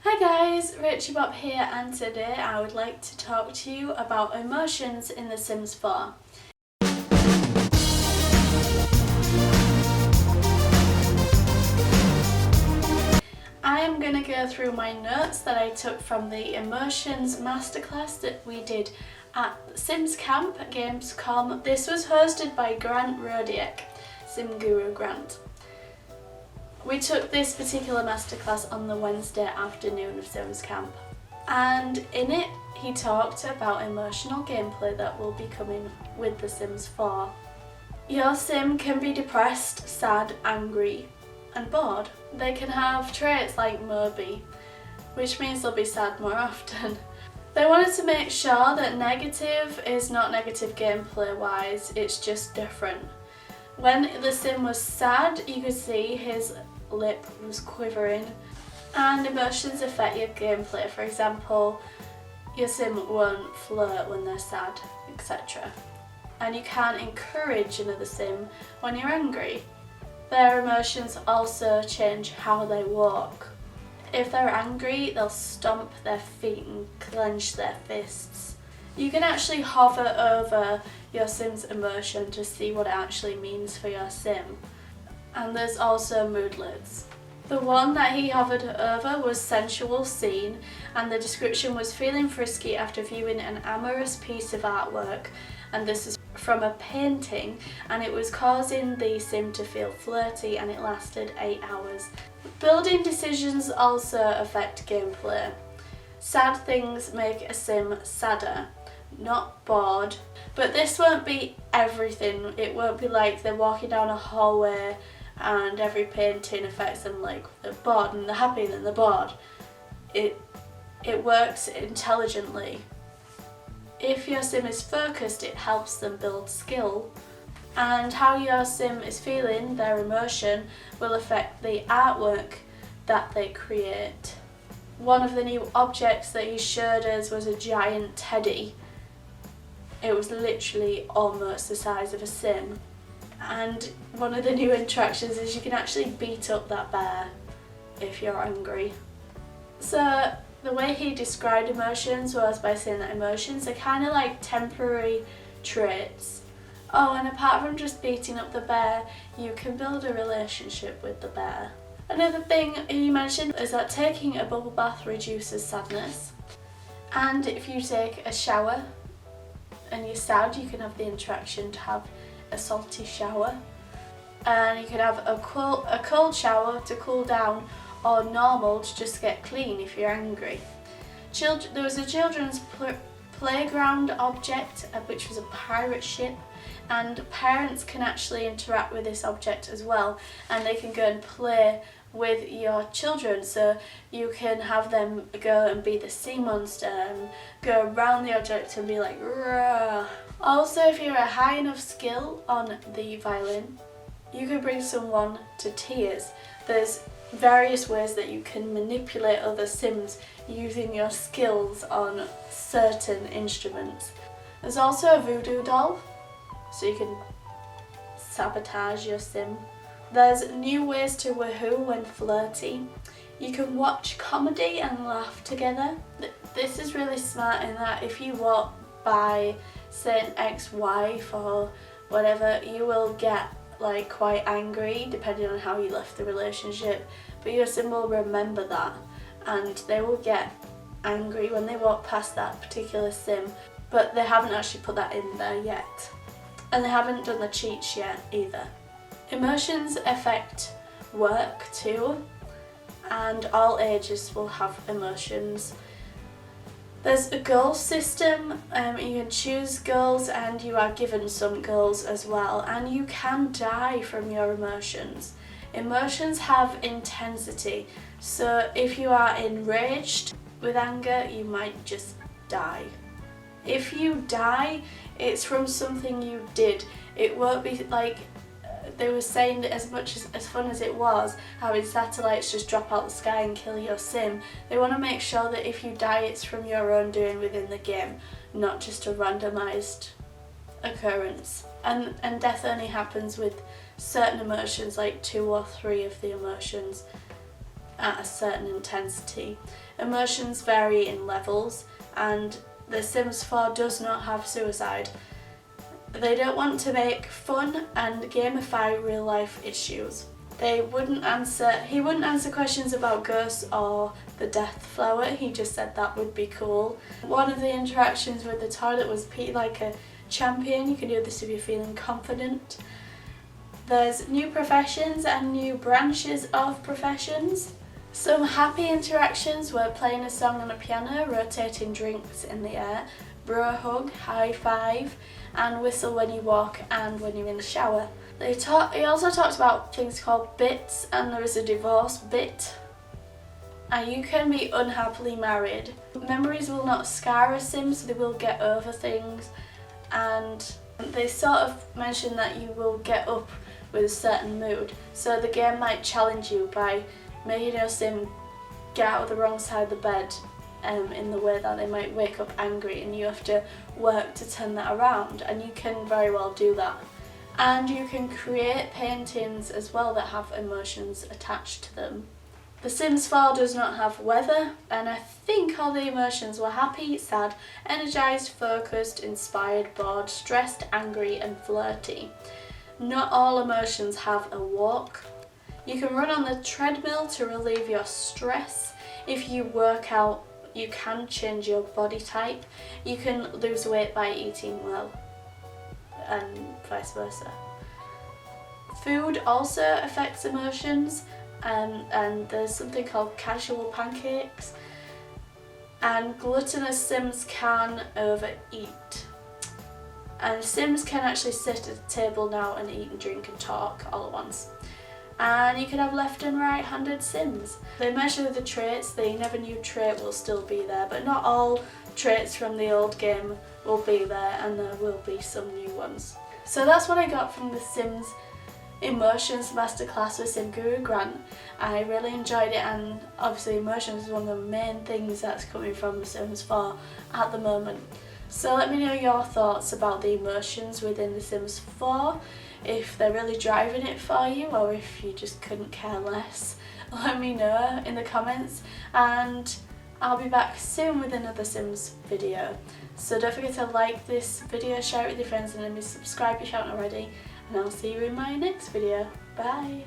Hi guys, Rachybop here, and today I would like to talk to you about emotions in The Sims 4. I am going to go through my notes that I took from the Emotions Masterclass that we did at Sims Camp at Gamescom. This was hosted by Grant Rodiek, Sim Guru Grant. We took this particular masterclass on the Wednesday afternoon of Sims Camp, and in it he talked about emotional gameplay that will be coming with The Sims 4. Your sim can be depressed, sad, angry and bored. They can have traits like Moby, which means they'll be sad more often. They wanted to make sure that negative is not negative gameplay wise, it's just different. When the sim was sad, you could see his lip was quivering, and emotions affect your gameplay. For example, your sim won't flirt when they're sad, etc. And you can't encourage another sim when you're angry. Their emotions also change how they walk. If they're angry, they'll stomp their feet and clench their fists. You can actually hover over your sim's emotion to see what it actually means for your sim. And there's also moodlets. The one that he hovered over was sensual scene, and the description was feeling frisky after viewing an amorous piece of artwork, and this is from a painting, and it was causing the sim to feel flirty, and it lasted 8 hours. Building decisions also affect gameplay. Sad things make a sim sadder, not bored. But this won't be everything. It won't be like they're walking down a hallway and every painting affects them like they're bored and they're happy and then they're bored. It works intelligently. If your sim is focused, it helps them build skill. And how your sim is feeling, their emotion, will affect the artwork that they create. One of the new objects that he showed us was a giant teddy. It was literally almost the size of a sim. And one of the new interactions is you can actually beat up that bear if you're angry. So the way he described emotions was by saying that emotions are kind of like temporary traits. Oh, and apart from just beating up the bear, you can build a relationship with the bear. Another thing he mentioned is that taking a bubble bath reduces sadness. And if you take a shower and you're sad, you can have the interaction to have a salty shower, and you can have a cold shower to cool down, or normal to just get clean if you're angry. There was a children's playground object which was a pirate ship, and parents can actually interact with this object as well, and they can go and play with your children, so you can have them go and be the sea monster and go around the object and be like "Rah." Also, if you're a high enough skill on the violin, you can bring someone to tears. There's various ways that you can manipulate other sims using your skills on certain instruments. There's also a voodoo doll, so you can sabotage your sim. There's new ways to woohoo when flirty. You can watch comedy and laugh together. This is really smart in that if you walk by, say, an ex-wife or whatever, you will get like quite angry depending on how you left the relationship, but your sim will remember that and they will get angry when they walk past that particular sim, but they haven't actually put that in there yet, and they haven't done the cheats yet either. Emotions affect work too, and all ages will have emotions. There's a goal system, you can choose goals and you are given some goals as well, and you can die from your emotions. Emotions have intensity, so if you are enraged with anger, you might just die. If you die, it's from something you did. It won't be like they were saying that as much as fun as it was having satellites just drop out the sky and kill your sim, they want to make sure that if you die it's from your own doing within the game, not just a randomised occurrence. And death only happens with certain emotions, like 2 or 3 of the emotions. at a certain intensity. Emotions vary in levels, and The Sims 4 does not have suicide. They don't want to make fun and gamify real life issues. He wouldn't answer questions about ghosts or the death flower. He just said that would be cool. One of the interactions with the toilet was pee like a champion. You can do this if you're feeling confident. There's new professions and new branches of professions. Some happy interactions were playing a song on a piano, rotating drinks in the air, bro hug, high five, and whistle when you walk and when you're in the shower. He also talked about things called bits, and there is a divorce bit. And you can be unhappily married. Memories will not scar a sim, so they will get over things. And they sort of mentioned that you will get up with a certain mood. So the game might challenge you by making your sim get out of the wrong side of the bed in the way that they might wake up angry, and you have to work to turn that around, and you can very well do that. And you can create paintings as well that have emotions attached to them. The Sims 4 does not have weather, and I think all the emotions were happy, sad, energised, focused, inspired, bored, stressed, angry and flirty. Not all emotions have a walk. You can run on the treadmill to relieve your stress. If you work out, you can change your body type. You can lose weight by eating well, and vice versa. Food also affects emotions, and there's something called casual pancakes. And gluttonous Sims can overeat. And Sims can actually sit at a table now and eat and drink and talk all at once. And you can have left and right handed Sims. They measure the traits. The never new trait will still be there, but not all traits from the old game will be there, and there will be some new ones. So that's what I got from the Sims Emotions Masterclass with Sim Guru Grant. I really enjoyed it, and obviously emotions is one of the main things that's coming from The Sims 4 at the moment. So let me know your thoughts about the emotions within The Sims 4, if they're really driving it for you or if you just couldn't care less. Let me know in the comments, and I'll be back soon with another Sims video. So don't forget to like this video, share it with your friends, and then subscribe if you haven't already, and I'll see you in my next video. Bye!